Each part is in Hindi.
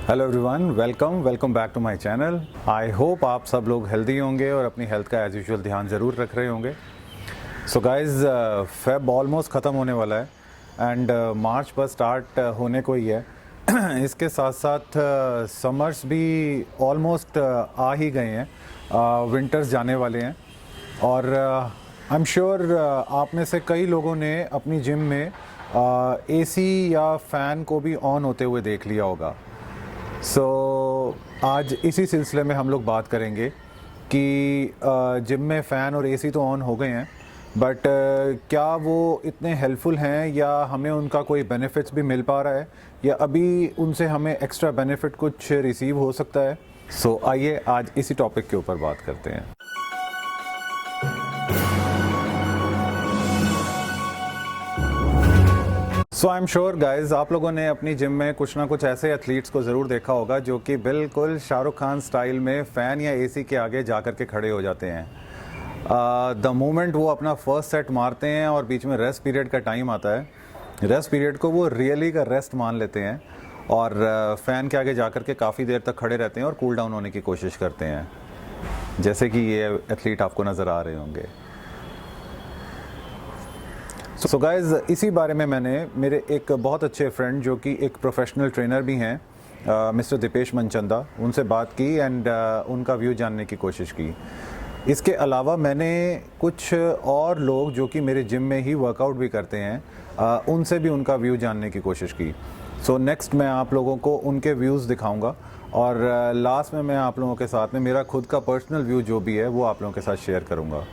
Hello everyone, welcome back to my channel. I hope आप सब लोग हेल्दी होंगे और अपनी हेल्थ का एज यूजुअल ध्यान ज़रूर रख रहे होंगे। सो गाइस, फेब ऑलमोस्ट ख़त्म होने वाला है एंड मार्च पर स्टार्ट होने को ही है। इसके साथ साथ समर्स भी ऑलमोस्ट आ ही गए हैं, विंटर्स जाने वाले हैं और आई एम श्योर आप में से कई लोगों ने अपनी जिम में एसी या फ़ैन को भी ऑन होते हुए देख लिया होगा। आज इसी सिलसिले में हम लोग बात करेंगे कि जिम में फ़ैन और एसी तो ऑन हो गए हैं, बट क्या वो इतने हेल्पफुल हैं या हमें उनका कोई बेनिफिट्स भी मिल पा रहा है या अभी उनसे हमें एक्स्ट्रा बेनिफिट कुछ रिसीव हो सकता है। आइए आज इसी टॉपिक के ऊपर बात करते हैं। आई एम श्योर गाइज, आप लोगों ने अपनी जिम में कुछ ना कुछ ऐसे एथलीट्स को ज़रूर देखा होगा जो कि बिल्कुल शाहरुख खान स्टाइल में फ़ैन या एसी के आगे जा कर के खड़े हो जाते हैं। द मोमेंट वो अपना फर्स्ट सेट मारते हैं और बीच में रेस्ट पीरियड का टाइम आता है, रेस्ट पीरियड को वो रियली का रेस्ट मान लेते हैं और फ़ैन के आगे जा कर के काफ़ी देर तक खड़े रहते हैं और कूल डाउन होने की कोशिश करते हैं, जैसे कि ये एथलीट आपको नज़र आ रहे होंगे। सो गाइज़, इसी बारे में मैंने मेरे एक बहुत अच्छे फ्रेंड जो कि एक प्रोफेशनल ट्रेनर भी हैं, मिस्टर दीपेश मनचंदा, उनसे बात की एंड उनका व्यू जानने की कोशिश की। इसके अलावा मैंने कुछ और लोग जो कि मेरे जिम में ही वर्कआउट भी करते हैं, उनसे भी उनका व्यू जानने की कोशिश की। नेक्स्ट मैं आप लोगों को उनके व्यूज़ दिखाऊंगा और लास्ट में मैं आप लोगों के साथ में मेरा खुद का पर्सनल व्यू जो भी है वो आप लोगों के साथ शेयर करूँगा।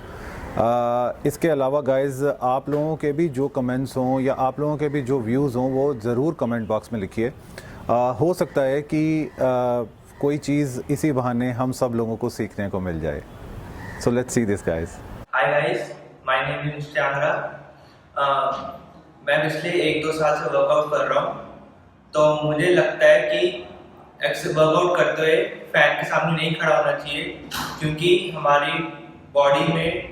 इसके अलावा गाइज़, आप लोगों के भी जो कमेंट्स हों या आप लोगों के भी जो व्यूज़ हों वो ज़रूर कमेंट बॉक्स में लिखिए। हो सकता है कि कोई चीज़ इसी बहाने हम सब लोगों को सीखने को मिल जाए। So let's see this guys. Hi guys, my name is Chandra. मैं पिछले 1-2 साल से वर्कआउट कर रहा हूँ, तो मुझे लगता है कि वर्कआउट करते हुए फैन के सामने नहीं खड़ा होना चाहिए, क्योंकि हमारी बॉडी में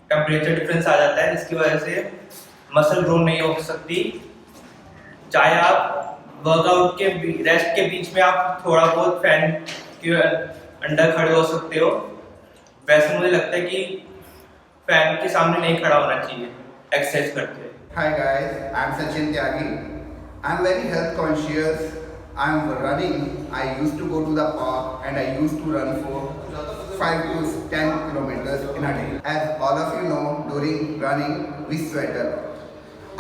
टेम्परेचर डिफरेंस आ जाता है, जिसकी वजह से मसल ग्रो नहीं हो सकती। चाहे आप वर्कआउट के रेस्ट के बीच में आप थोड़ा बहुत फैन के अंडर खड़े हो सकते हो, वैसे मुझे लगता है कि फैन के सामने नहीं खड़ा होना चाहिए एक्सरसाइज करते हुए। Hi guys, I'm Sachin Tyagi. I'm very health conscious. I'm running. I used to go to the park and I used to run for 5 to 10 kilometers in a day. As all of you know, during running we sweat a lot.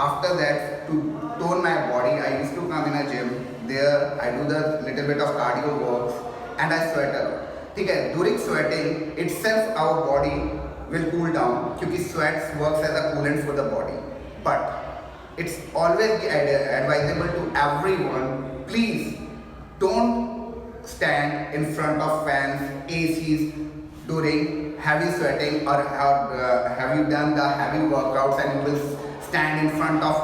After that, to tone my body, I used to come in a gym. There I do the little bit of cardio works and I sweat a lot. ठीक है, during sweating itself our body will cool down क्योंकि sweat works as a coolant for the body. But it's always advisable to everyone, please don't stand in front of fans, ACs during heavy sweating, or have you done the heavy workouts and you will stand in front of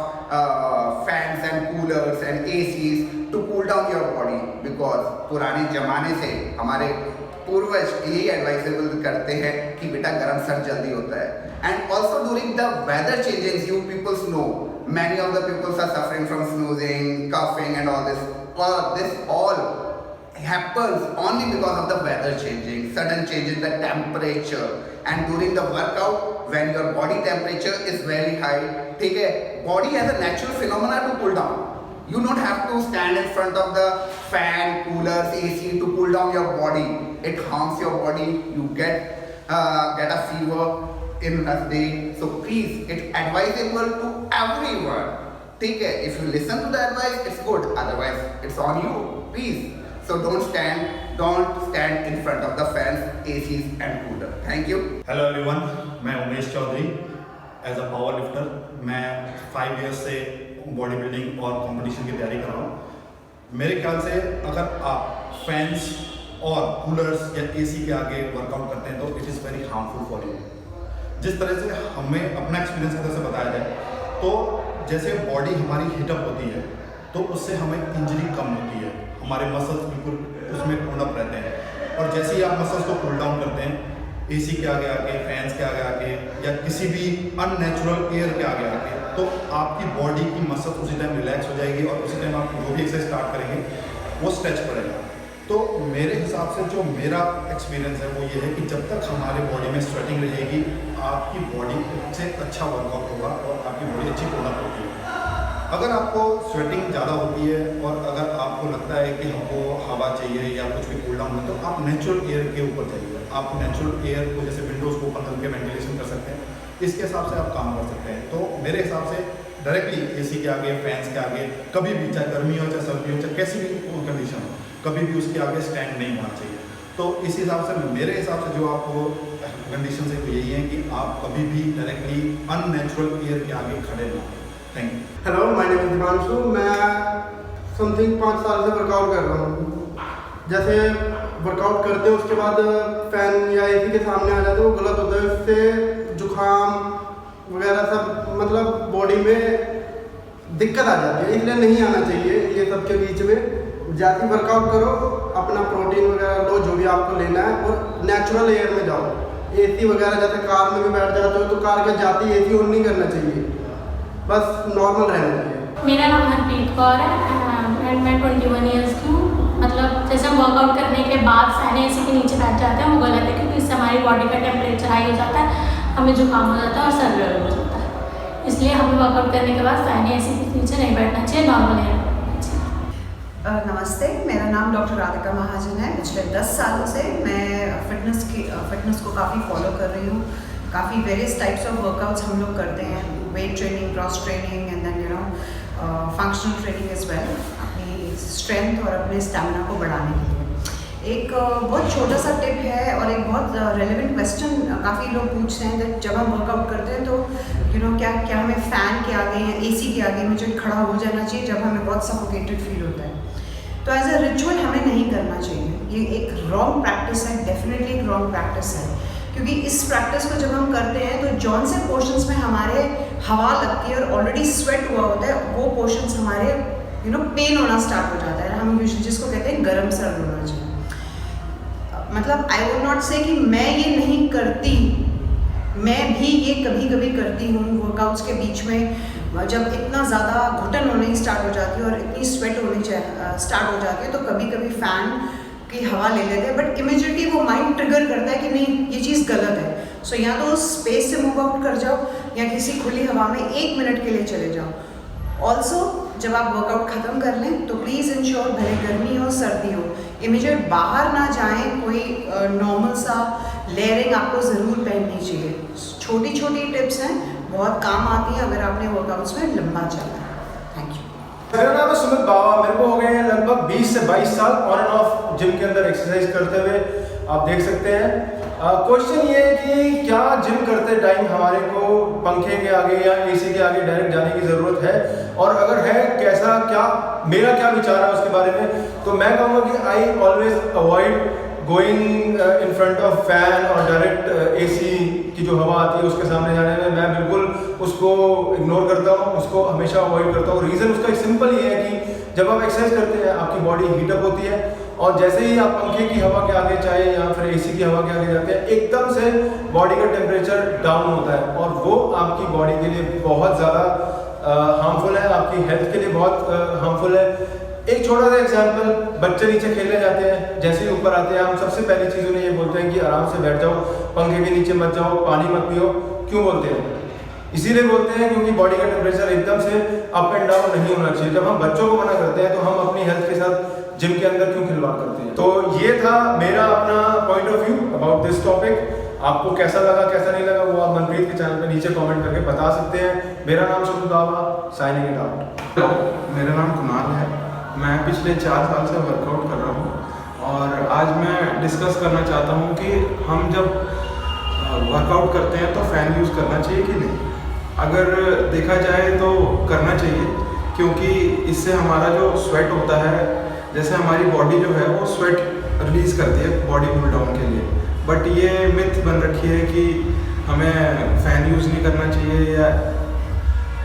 fans and coolers and ACs to cool down your body, because पुराने ज़माने से हमारे पूर्वज यही एडवाइजेबल करते हैं कि बेटा गरम सर्द जल्दी होता है। And also during the weather changes, you peoples know many of the people are suffering from snoozing, coughing and all this. This all happens only because of the weather changing, sudden change in the temperature, and during the workout when your body temperature is very high, ठीक है, body has a natural phenomena to cool down. You don't have to stand in front of the fan, coolers, AC to cool down your body. It harms your body. You get a fever in a day. So please, it's advisable to everyone. ठीक है, if you listen to the advice, it's good. Otherwise, it's on you. Please. So don't stand in front of the fans, ACs and cooler. Thank you. Hello everyone, मैं Umesh Chaudhary. As a power lifter मैं 5 इयर्स से बॉडी बिल्डिंग और कंपटीशन की तैयारी कर रहा हूँ। मेरे ख्याल से अगर आप फैंस और कूलर्स या एसी के आगे वर्कआउट करते हैं तो it is very harmful for you. जिस तरह से हमें अपना एक्सपीरियंस की तरह से बताया जाए तो जैसे बॉडी हमारी हीटअप होती है तो उससे हमें इंजरी कम होती है, हमारे मसल्स बिल्कुल उसमें कूल अप रहते हैं। और जैसे ही आप मसल्स को कूल डाउन करते हैं एसी के आगे आके, फैंस के आगे आके या किसी भी अननेचुरल एयर के आगे आके, तो आपकी बॉडी की मसल उसी टाइम रिलैक्स हो जाएगी और उसी टाइम आप जो भी एक्सरसाइज स्टार्ट करेंगे वो स्ट्रेच पड़ेगा। तो मेरे हिसाब से जो मेरा एक्सपीरियंस है वो ये है कि जब तक हमारे बॉडी में स्वेटिंग रहेगी, आपकी बॉडी से अच्छा वर्कआउट होगा और आपकी बॉडी अच्छी प्रोडक्ट होगी। अगर आपको स्वेटिंग ज़्यादा होती है और अगर आपको लगता है कि हमको हवा चाहिए या कुछ भी कूल डाउन है, तो आप नेचुरल एयर के ऊपर जाइए। आप नेचुरल एयर को जैसे विंडोज़ को ओपन करके वेंटिलेशन कर सकते हैं, इसके हिसाब से आप काम कर सकते हैं। तो मेरे हिसाब से डायरेक्टली एसी के आगे, फैंस के आगे कभी भी, चाहे गर्मी हो चाहे सर्दी हो चाहे कैसी भी कंडीशन हो, कभी भी उसके आगे स्टैंड नहीं होना चाहिए। तो इस हिसाब से मेरे हिसाब से जो आपको कंडीशन है वो यही है कि आप कभी भी डायरेक्टली अननेचुरल एयर के आगे खड़े ना। Thank you. Hello, my name is Divanshu. मैं समथिंग 5 साल से वर्कआउट कर रहा हूँ। जैसे वर्कआउट करते हैं उसके बाद फैन या एसी के सामने आ जाते हैं, वो गलत होता है। उससे जुकाम वगैरह सब मतलब बॉडी में दिक्कत आ जाती है, इसलिए नहीं आना चाहिए ये सब के बीच में। जैसे वर्कआउट करो, अपना प्रोटीन वगैरह लो जो भी आपको लेना है, और नेचुरल एयर में जाओ। एसी वगैरह जैसे कार में भी बैठ जाते हो तो कार के जाते ही एसी ऑन नहीं करना चाहिए, बस नॉर्मल रहना चाहिए। मेरा नाम हरप्रीत कौर है एंड मैं 21 ईयर्स की हूँ। मतलब जैसे हम वर्कआउट करने के बाद फैन एसी के नीचे बैठ जाते हैं, वो गलत है, क्योंकि इससे हमारी बॉडी का टेम्परेचर हाई हो जाता है, हमें जुकाम हो जाता है और सर दर्द हो जाता है। इसलिए हमें वर्कआउट करने के बाद फैन एसी के नीचे नहीं बैठना चाहिए, नॉर्मल एयर में बैठना चाहिए। नमस्ते, मेरा नाम डॉक्टर राधिका महाजन है। पिछले 10 सालों से मैं फिटनेस को काफ़ी फॉलो कर रही हूँ। काफ़ी वेरियस टाइप्स ऑफ वर्कआउट्स हम लोग करते हैं, weight training, cross training and then functional training as well, अपनी स्ट्रेंथ और अपने स्टैमिना को बढ़ाने के लिए। एक बहुत छोटा सा टिप है और एक बहुत रेलेवेंट क्वेश्चन काफ़ी लोग पूछते हैं कि जब हम वर्कआउट करते हैं तो क्या हमें फ़ैन के आगे या एसी के आगे मुझे खड़ा हो जाना चाहिए जब हमें बहुत सफोकेटेड फील होता है। तो एज अ रिचुअल हमें नहीं करना चाहिए। ये एक रॉन्ग प्रैक्टिस है, डेफिनेटली एक रॉन्ग प्रैक्टिस है, क्योंकि इस प्रैक्टिस को जब हम करते हैं तो जॉनसन पोर्शंस में हमारे हवा लगती है और ऑलरेडी स्वेट हुआ होता है, वो पोर्शंस हमारे पेन होना स्टार्ट हो जाता है। हम यूजुअली जिसको कहते हैं गरम सर्द होना चाहिए। मतलब आई वुड नॉट से कि मैं ये नहीं करती, मैं भी ये कभी कभी करती हूँ वर्कआउट्स के बीच में। जब इतना ज़्यादा घुटन होने स्टार्ट हो जाती है और इतनी स्वेट होनी स्टार्ट हो जाती है तो कभी कभी फ़ैन की हवा ले लेते हैं, बट इमीडिएटली वो माइंड ट्रिगर करता है कि नहीं, ये चीज़ गलत है। सो या तो उस स्पेस से मूव आउट कर जाओ या किसी खुली हवा में 1 मिनट के लिए चले जाओ। ऑल्सो जब आप वर्कआउट ख़त्म कर लें तो प्लीज़ इंश्योर, भले गर्मी हो सर्दी हो, इमीडिएट बाहर ना जाएं। कोई नॉर्मल सा लेयरिंग आपको ज़रूर पहननी चाहिए। छोटी छोटी टिप्स हैं, बहुत काम आती हैं अगर आपने वर्कआउट्स में लंबा चलना है। Thank you. मेरा नाम है सुमित बावा। मेरे को हो गए हैं लगभग 20 से 22 साल ऑन एंड ऑफ जिम के अंदर एक्सरसाइज करते हुए, आप देख सकते हैं। क्वेश्चन ये है कि क्या जिम करते टाइम हमारे को पंखे के आगे या एसी के आगे डायरेक्ट जाने की ज़रूरत है, और अगर है कैसा, क्या मेरा क्या विचार है उसके बारे में। तो मैं कहूँगा कि I always avoid going in front of fan और डायरेक्ट एसी की जो हवा आती है उसके सामने जाने में मैं बिल्कुल उसको इग्नोर करता हूँ, उसको हमेशा अवॉइड करता हूँ। रीज़न उसका सिंपल ये है कि जब आप एक्सरसाइज करते हैं आपकी बॉडी हीटअप होती है, और जैसे ही आप पंखे की हवा के आगे चाहे या फिर एसी की हवा के आगे जाते हैं, एकदम से बॉडी का टेम्परेचर डाउन होता है, और वो आपकी बॉडी के लिए बहुत ज़्यादा हार्मफुल है, आपकी हेल्थ के लिए बहुत हार्मफुल है। एक छोटा सा एग्जांपल, बच्चे नीचे खेलने जाते हैं, जैसे ही ऊपर आते हैं हम सबसे पहली चीज़ उन्हें ये बोलते हैं कि आराम से बैठ जाओ, पंखे के नीचे मत जाओ, पानी मत पियो। क्यों बोलते हैं? इसीलिए बोलते हैं क्योंकि बॉडी का टेम्परेचर एकदम से अप एंड डाउन नहीं होना चाहिए। जब हम बच्चों को मना करते हैं तो हम अपनी हेल्थ के साथ जिम के अंदर क्यों खिलवाड़ करते हैं। तो ये था मेरा अपना point of view about this topic. आपको कैसा लगा कैसा नहीं लगा वो आप मनप्रीत के चैनल पे नीचे कमेंट करके बता सकते हैं। मेरा नाम सुमित बावा, साइनिंग इट आउट। हेलो, मेरा नाम कुणाल है। मैं पिछले 4 साल से वर्कआउट कर रहा हूँ, और आज मैं डिस्कस करना चाहता हूँ कि हम जब वर्कआउट करते हैं तो फ़ैन यूज़ करना चाहिए कि नहीं। अगर देखा जाए तो करना चाहिए, क्योंकि इससे हमारा जो स्वेट होता है, जैसे हमारी बॉडी जो है वो स्वेट रिलीज़ करती है बॉडी कूल डाउन के लिए। बट ये मिथ बन रखी है कि हमें फ़ैन यूज़ नहीं करना चाहिए या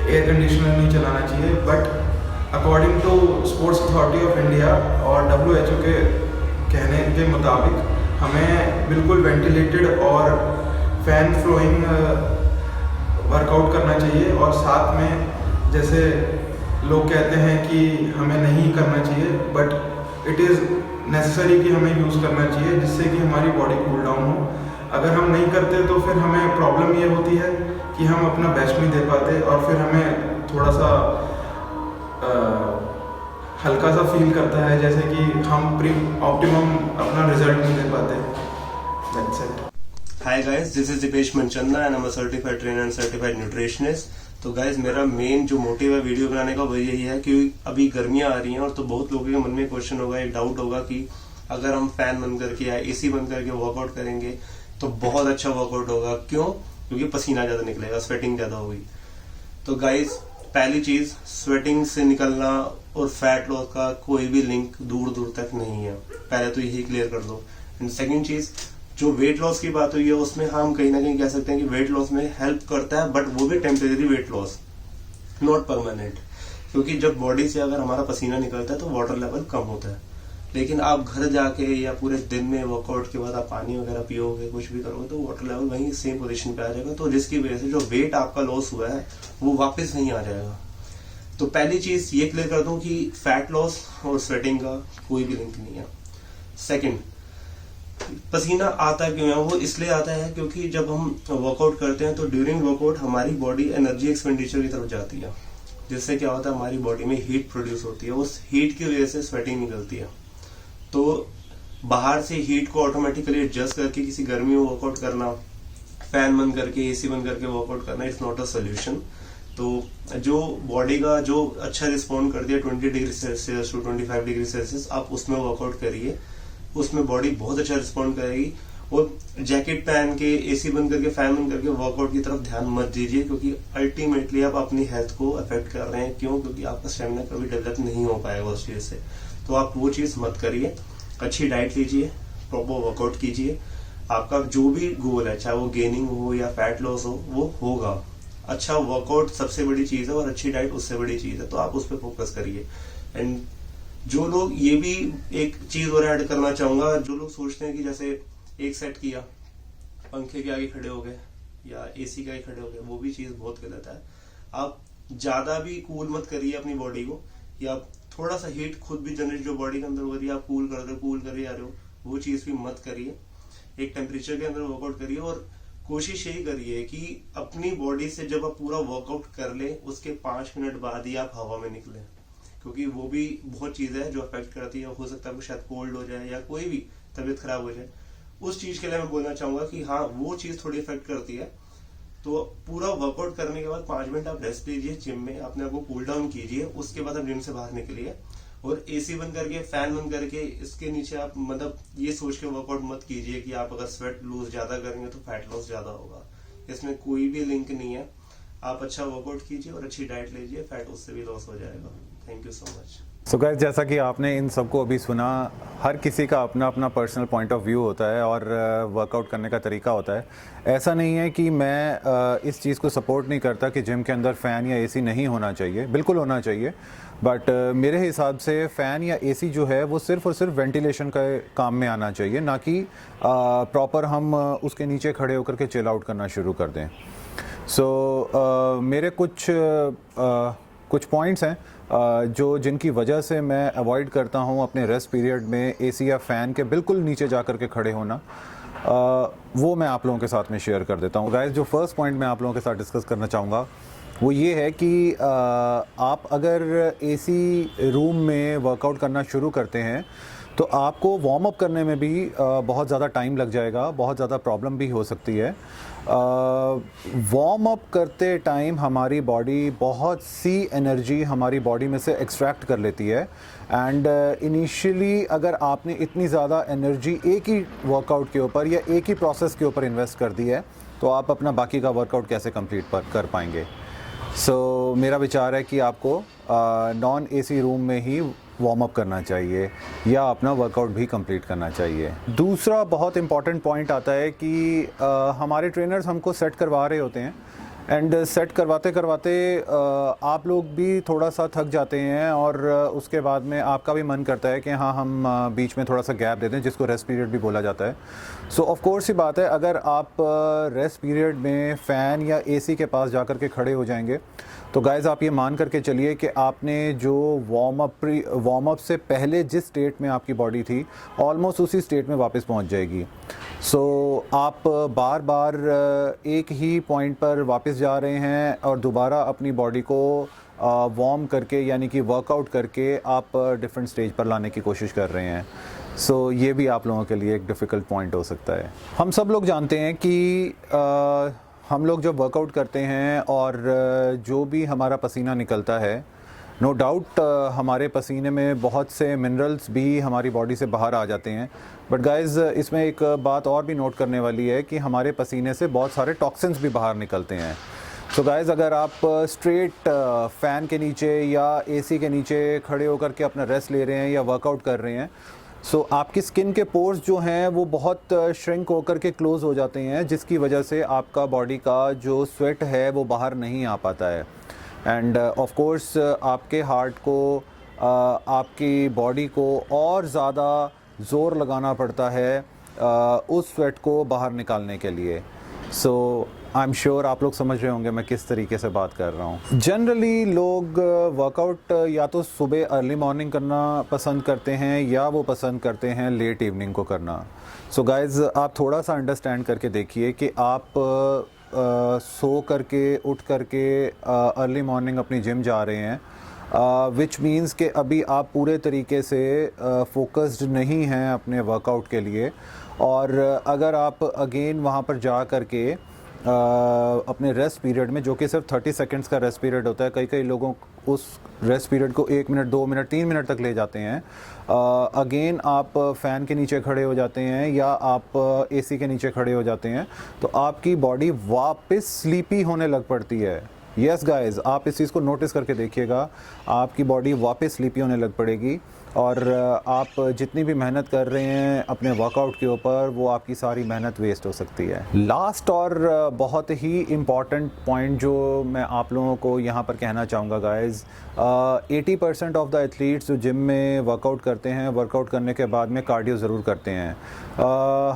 एयर कंडीशनर नहीं चलाना चाहिए। But according to Sports Authority of India और WHO के कहने के मुताबिक हमें बिल्कुल वेंटिलेटेड और फैन फ्लोइंग वर्कआउट करना चाहिए। और साथ में जैसे लोग कहते हैं कि हमें नहीं करना चाहिए, बट इट इज़ नेसेसरी कि हमें यूज़ करना चाहिए, जिससे कि हमारी बॉडी कूल डाउन हो। अगर हम नहीं करते तो फिर हमें प्रॉब्लम ये होती है कि हम अपना बेस्ट नहीं दे पाते और फिर हमें थोड़ा सा हल्का सा फील करता है, जैसे कि हम प्री ऑप्टिमम अपना रिजल्ट नहीं दे पाते। That's it. Hi guys, this is Dipesh Manchanda and I'm a certified trainer and certified nutritionist। तो गाइज मेरा मेन जो मोटिव है वीडियो बनाने का वो यही है कि अभी गर्मियां आ रही हैं और तो बहुत लोगों के मन में क्वेश्चन होगा, एक डाउट होगा कि अगर हम फैन बंद करके या एसी बंद करके वर्कआउट करेंगे तो बहुत अच्छा वर्कआउट होगा। क्यों? क्योंकि पसीना ज्यादा निकलेगा, स्वेटिंग ज्यादा होगी। तो गाइज पहली चीज, स्वेटिंग से निकलना और फैट लॉस का कोई भी लिंक दूर दूर तक नहीं है, पहले तो यही क्लियर कर दो। एंड सेकेंड चीज, जो वेट लॉस की बात हुई है उसमें हम कहीं ना कहीं कह सकते हैं कि वेट लॉस में हेल्प करता है, बट वो भी temporary weight loss, not permanent. क्योंकि जब बॉडी से अगर हमारा पसीना निकलता है तो वाटर लेवल कम होता है, लेकिन आप घर जाके या पूरे दिन में वर्कआउट के बाद आप पानी वगैरह पियोगे, कुछ भी करोगे तो वाटर लेवल वहीं सेम पोजीशन पे आ जाएगा, तो जिसकी वजह से जो वेट आपका लॉस हुआ है वो वापस नहीं आ जाएगा। तो पहली चीज ये क्लियर कर दूं कि फैट लॉस और स्वेटिंग का कोई भी लिंक नहीं है। सेकेंड, पसीना आता क्यों है? वो इसलिए आता है क्योंकि जब हम वर्कआउट करते हैं तो ड्यूरिंग वर्कआउट हमारी बॉडी एनर्जी एक्सपेंडिचर की तरफ जाती है, जिससे क्या होता है हमारी बॉडी में हीट प्रोड्यूस होती है, उस हीट की वजह से स्वेटिंग निकलती है। तो बाहर से हीट को ऑटोमेटिकली एडजस्ट करके किसी गर्मी में वर्कआउट करना, फैन बंद करके एसी बंद करके वर्कआउट करना, इट्स नॉट अ सोल्यूशन। तो जो बॉडी का जो अच्छा रिस्पॉन्ड करती है 20 degree Celsius to 25 degree Celsius, आप उसमें वर्कआउट करिए, उसमें बॉडी बहुत अच्छा रिस्पॉन्ड करेगी। और जैकेट पहन के एसी बंद करके फैन बंद करके वर्कआउट की तरफ ध्यान मत दीजिए, क्योंकि अल्टीमेटली आप अपनी हेल्थ को अफेक्ट कर रहे हैं। क्यों? क्योंकि आपका स्टेमिना कभी डेवलप नहीं हो पाएगा उस चीज से। तो आप वो चीज मत करिए, अच्छी डाइट लीजिए, प्रॉपर वर्कआउट कीजिए, आपका जो भी गोल है, चाहे वो गेनिंग हो या फैट लॉस हो, वो होगा। अच्छा वर्कआउट सबसे बड़ी चीज है और अच्छी डाइट उससे बड़ी चीज है, तो आप उस पर फोकस करिए। एंड जो लोग, ये भी एक चीज और ऐड करना चाहूंगा, जो लोग सोचते हैं कि जैसे एक सेट किया, पंखे के आगे खड़े हो गए या एसी के आगे खड़े हो गए, वो भी चीज बहुत गलत है। आप ज्यादा भी कूल मत करिए अपनी बॉडी को, या थोड़ा सा हीट खुद भी जनरेट जो बॉडी के अंदर हो रही है आप कूल कर रहे हो, वो चीज भी मत करिए। एक टेम्परेचर के अंदर वर्कआउट करिए और कोशिश यही करिए कि अपनी बॉडी से जब आप पूरा वर्कआउट कर ले उसके 5 मिनट बाद ही आप हवा में निकले, क्योंकि वो भी बहुत चीज है जो अफेक्ट करती है। हो सकता है शायद कोल्ड हो जाए या कोई भी तबीयत खराब हो जाए, उस चीज के लिए मैं बोलना चाहूंगा कि हाँ वो चीज थोड़ी अफेक्ट करती है। तो पूरा वर्कआउट करने के बाद 5 मिनट आप रेस्ट लीजिए, जिम में अपने आप को कूल डाउन कीजिए, उसके बाद आप जिम से बाहर निकलिए। और एसी बंद करके, फैन बंद करके इसके नीचे आप मतलब ये सोच के वर्कआउट मत कीजिए कि आप अगर स्वेट लूज ज्यादा करेंगे तो फैट लॉस ज्यादा होगा। इसमें कोई भी लिंक नहीं है। आप अच्छा वर्कआउट कीजिए और अच्छी डाइट लीजिए, फैट उससे भी लॉस हो जाएगा। Thank you so much. So guys, जैसा कि आपने इन सबको अभी सुना, हर किसी का अपना अपना पर्सनल पॉइंट ऑफ व्यू होता है और वर्कआउट करने का तरीका होता है। ऐसा नहीं है कि मैं इस चीज़ को सपोर्ट नहीं करता कि जिम के अंदर फ़ैन या एसी नहीं होना चाहिए, बिल्कुल होना चाहिए। बट मेरे हिसाब से फ़ैन या एसी जो है वो सिर्फ़ और सिर्फ वेंटिलेशन का काम में आना चाहिए, ना कि प्रॉपर हम उसके नीचे खड़े होकर के चिल आउट करना शुरू कर दें। सो मेरे कुछ पॉइंट्स हैं जो जिनकी वजह से मैं अवॉइड करता हूं अपने रेस्ट पीरियड में एसी या फ़ैन के बिल्कुल नीचे जा कर के खड़े होना, वो मैं आप लोगों के साथ में शेयर कर देता हूं। गाइस, जो फर्स्ट पॉइंट मैं आप लोगों के साथ डिस्कस करना चाहूँगा वो ये है कि आप अगर एसी रूम में वर्कआउट करना शुरू करते हैं तो आपको वार्म अप करने में भी बहुत ज़्यादा टाइम लग जाएगा, बहुत ज़्यादा प्रॉब्लम भी हो सकती है। वार्म अप करते टाइम हमारी बॉडी बहुत सी एनर्जी हमारी बॉडी में से एक्सट्रैक्ट कर लेती है। एंड इनिशियली अगर आपने इतनी ज़्यादा एनर्जी एक ही वर्कआउट के ऊपर या एक ही प्रोसेस के ऊपर इन्वेस्ट कर दी है तो आप अपना बाकी का वर्कआउट कैसे कंप्लीट कर पाएंगे। सो मेरा विचार है कि आपको नॉन एसी रूम में ही वार्म अप करना चाहिए या अपना वर्कआउट भी कंप्लीट करना चाहिए। दूसरा बहुत इम्पॉर्टेंट पॉइंट आता है कि हमारे ट्रेनर्स हमको सेट करवा रहे होते हैं एंड सेट करवाते करवाते आप लोग भी थोड़ा सा थक जाते हैं और उसके बाद में आपका भी मन करता है कि हाँ हम बीच में थोड़ा सा गैप दे दें, जिसको रेस्ट पीरियड भी बोला जाता है। सो ऑफ कोर्स ही बात है, अगर आप रेस्ट पीरियड में फ़ैन या एसी के पास जाकर के खड़े हो जाएंगे तो गाइज़ आप ये मान करके चलिए कि आपने जो वार्म अप से पहले जिस स्टेट में आपकी बॉडी थी ऑलमोस्ट उसी स्टेट में वापस पहुंच जाएगी। सो आप बार बार एक ही पॉइंट पर वापस जा रहे हैं और दोबारा अपनी बॉडी को वार्म करके यानी कि वर्कआउट करके आप डिफरेंट स्टेज पर लाने की कोशिश कर रहे हैं। सो ये भी आप लोगों के लिए एक डिफ़िकल्ट पॉइंट हो सकता है। हम सब लोग जानते हैं कि हम लोग जब वर्कआउट करते हैं और जो भी हमारा पसीना निकलता है, नो डाउट हमारे पसीने में बहुत से मिनरल्स भी हमारी बॉडी से बाहर आ जाते हैं। बट गाइज़ इसमें एक बात और भी नोट करने वाली है कि हमारे पसीने से बहुत सारे टॉक्सिन्स भी बाहर निकलते हैं। सो गाइज़ अगर आप स्ट्रेट फ़ैन के नीचे या एसी के नीचे खड़े होकर के अपना रेस्ट ले रहे हैं या वर्कआउट कर रहे हैं, सो आपकी स्किन के पोर्स जो हैं वो बहुत श्रिंक होकर के क्लोज़ हो जाते हैं, जिसकी वजह से आपका बॉडी का जो स्वेट है वो बाहर नहीं आ पाता है। एंड ऑफ कोर्स आपके हार्ट को आपकी बॉडी को और ज़्यादा ज़ोर लगाना पड़ता है उस स्वेट को बाहर निकालने के लिए। सो आई एम श्योर आप लोग समझ रहे होंगे मैं किस तरीके से बात कर रहा हूँ। जनरली लोग वर्कआउट या तो सुबह अर्ली मॉर्निंग करना पसंद करते हैं या वो पसंद करते हैं लेट इवनिंग को करना। सो गाइज़ आप थोड़ा सा अंडरस्टैंड करके देखिए कि आप सो करके उठ करके अर्ली मॉर्निंग अपनी जिम जा रहे हैं, विच मीन्स कि अभी आप पूरे तरीके से फोकस्ड नहीं हैं अपने वर्कआउट के लिए। और अगर आप अगेन वहाँ पर जा करके अपने रेस्ट पीरियड में, जो कि सिर्फ 30 सेकंड्स का रेस्ट पीरियड होता है, कई लोगों उस रेस्ट पीरियड को 1 मिनट 2 मिनट 3 मिनट तक ले जाते हैं, अगेन आप फ़ैन के नीचे खड़े हो जाते हैं या आप एसी के नीचे खड़े हो जाते हैं, तो आपकी बॉडी वापस स्लीपी होने लग पड़ती है। यस गाइज़ आप इस चीज़ को नोटिस करके देखिएगा, आपकी बॉडी वापस स्लीपी होने लग पड़ेगी और आप जितनी भी मेहनत कर रहे हैं अपने वर्कआउट के ऊपर, वो आपकी सारी मेहनत वेस्ट हो सकती है। लास्ट और बहुत ही इम्पॉर्टेंट पॉइंट जो मैं आप लोगों को यहाँ पर कहना चाहूँगा गाइज़, 80% ऑफ द एथलीट्स जो जिम में वर्कआउट करते हैं, वर्कआउट करने के बाद में कार्डियो ज़रूर करते हैं।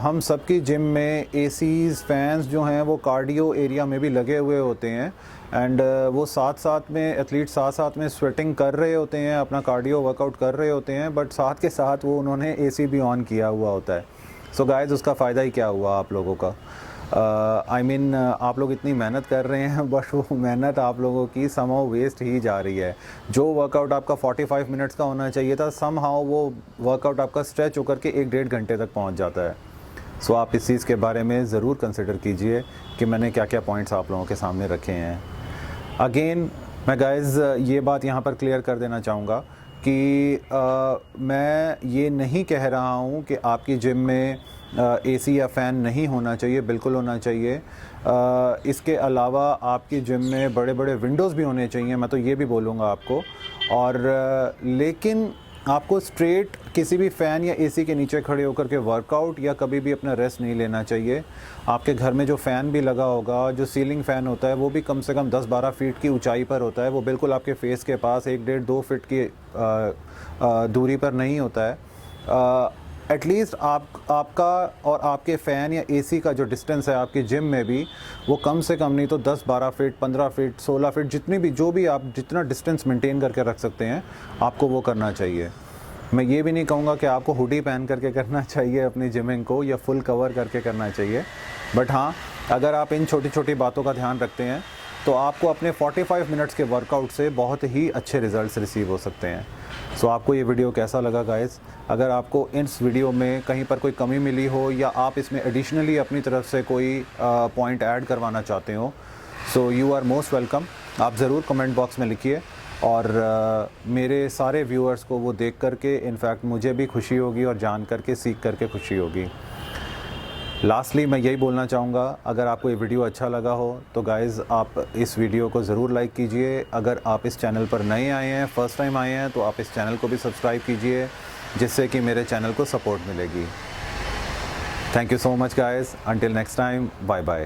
हम सबकी जिम में एसीज़ फैंस जो हैं वो कार्डियो एरिया में भी लगे हुए होते हैं एंड वो साथ में एथलीट साथ में स्वेटिंग कर रहे होते हैं, अपना कार्डियो वर्कआउट कर रहे होते हैं, बट साथ के साथ वो उन्होंने एसी भी ऑन किया हुआ होता है। सो गाइज़ उसका फ़ायदा ही क्या हुआ आप लोगों का? I mean, आप लोग इतनी मेहनत कर रहे हैं बट वो मेहनत आप लोगों की समहाउ वेस्ट ही जा रही है। जो वर्कआउट आपका 45 मिनट्स का होना चाहिए था, समहाउ वो वर्कआउट आपका स्ट्रेच होकर के 1-1.5 घंटे तक पहुंच जाता है। सो आप इस चीज़ के बारे में ज़रूर कंसिडर कीजिए कि मैंने क्या क्या पॉइंट्स आप लोगों के सामने रखे हैं। अगेन मैं गाइज़ ये बात यहाँ पर क्लियर कर देना चाहूँगा कि मैं ये नहीं कह रहा हूँ कि आपकी जिम में एसी या फ़ैन नहीं होना चाहिए, बिल्कुल होना चाहिए। इसके अलावा आपकी जिम में बड़े बड़े विंडोज़ भी होने चाहिए, मैं तो ये भी बोलूँगा आपको। और लेकिन आपको स्ट्रेट किसी भी फ़ैन या एसी के नीचे खड़े होकर के वर्कआउट या कभी भी अपना रेस्ट नहीं लेना चाहिए। आपके घर में जो फ़ैन भी लगा होगा, जो सीलिंग फ़ैन होता है, वो भी कम से कम 10-12 फीट की ऊंचाई पर होता है, वो बिल्कुल आपके फेस के पास 1-1.5-2 फीट की दूरी पर नहीं होता है। एटलीस्ट आपका और आपके फ़ैन या एसी का जो डिस्टेंस है आपकी जिम में भी, वो कम से कम नहीं तो 10-12 फीट, 15 फीट, 16 फीट, जितना डिस्टेंस मेंटेन करके रख सकते हैं, आपको वो करना चाहिए। मैं ये भी नहीं कहूँगा कि आपको हुडी पहन करके करना चाहिए अपनी जिमिंग को या फुल कवर करके करना चाहिए, बट हाँ, अगर आप इन छोटी छोटी बातों का ध्यान रखते हैं तो आपको अपने 45 मिनट्स के वर्कआउट से बहुत ही अच्छे रिज़ल्ट्स रिसीव हो सकते हैं। सो आपको ये वीडियो कैसा लगा गाइस? अगर आपको इस वीडियो में कहीं पर कोई कमी मिली हो या आप इसमें एडिशनली अपनी तरफ से कोई पॉइंट ऐड करवाना चाहते हो, so you are most welcome. आप ज़रूर कमेंट बॉक्स में लिखिए और मेरे सारे व्यूअर्स को वो देख करके इनफैक्ट मुझे भी खुशी होगी और जान करके सीख करके खुशी होगी। लास्टली मैं यही बोलना चाहूँगा, अगर आपको ये वीडियो अच्छा लगा हो तो गाइज़ आप इस वीडियो को ज़रूर लाइक कीजिए। अगर आप इस चैनल पर नए आए हैं, फ़र्स्ट टाइम आए हैं, तो आप इस चैनल को भी सब्सक्राइब कीजिए, जिससे कि मेरे चैनल को सपोर्ट मिलेगी। Thank you so much guys, until next time, bye bye.